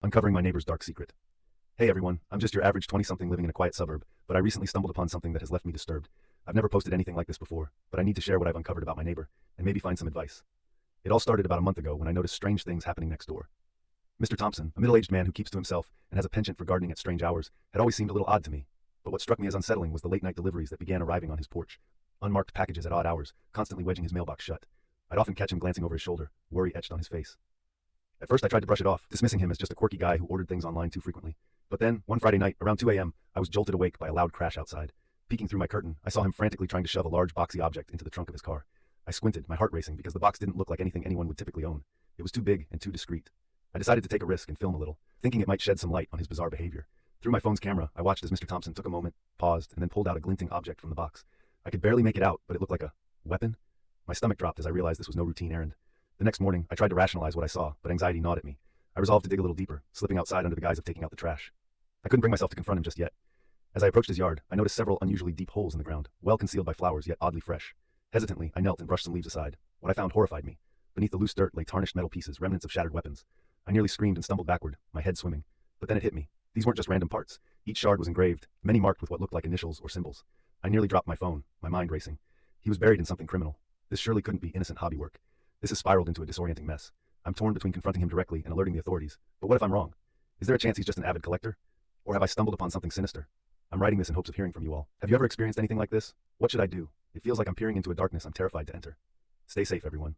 Uncovering my neighbor's dark secret. Hey everyone, I'm just your average 20-something living in a quiet suburb, but I recently stumbled upon something that has left me disturbed. I've never posted anything like this before, but I need to share what I've uncovered about my neighbor, and maybe find some advice. It all started about a month ago when I noticed strange things happening next door. Mr. Thompson, a middle-aged man who keeps to himself and has a penchant for gardening at strange hours, had always seemed a little odd to me. But what struck me as unsettling was the late-night deliveries that began arriving on his porch. Unmarked packages at odd hours, constantly wedging his mailbox shut. I'd often catch him glancing over his shoulder, worry etched on his face. At first I tried to brush it off, dismissing him as just a quirky guy who ordered things online too frequently. But then, one Friday night, around 2 a.m., I was jolted awake by a loud crash outside. Peeking through my curtain, I saw him frantically trying to shove a large boxy object into the trunk of his car. I squinted, my heart racing, because the box didn't look like anything anyone would typically own. It was too big and too discreet. I decided to take a risk and film a little, thinking it might shed some light on his bizarre behavior. Through my phone's camera, I watched as Mr. Thompson took a moment, paused, and then pulled out a glinting object from the box. I could barely make it out, but it looked like a weapon. My stomach dropped as I realized this was no routine errand. The next morning, I tried to rationalize what I saw, but anxiety gnawed at me. I resolved to dig a little deeper, slipping outside under the guise of taking out the trash. I couldn't bring myself to confront him just yet. As I approached his yard, I noticed several unusually deep holes in the ground, well concealed by flowers yet oddly fresh. Hesitantly, I knelt and brushed some leaves aside. What I found horrified me. Beneath the loose dirt lay tarnished metal pieces, remnants of shattered weapons. I nearly screamed and stumbled backward, my head swimming. But then it hit me. These weren't just random parts. Each shard was engraved, many marked with what looked like initials or symbols. I nearly dropped my phone, my mind racing. He was buried in something criminal. This surely couldn't be innocent hobby work. This has spiraled into a disorienting mess. I'm torn between confronting him directly and alerting the authorities. But what if I'm wrong? Is there a chance he's just an avid collector? Or have I stumbled upon something sinister? I'm writing this in hopes of hearing from you all. Have you ever experienced anything like this? What should I do? It feels like I'm peering into a darkness I'm terrified to enter. Stay safe, everyone.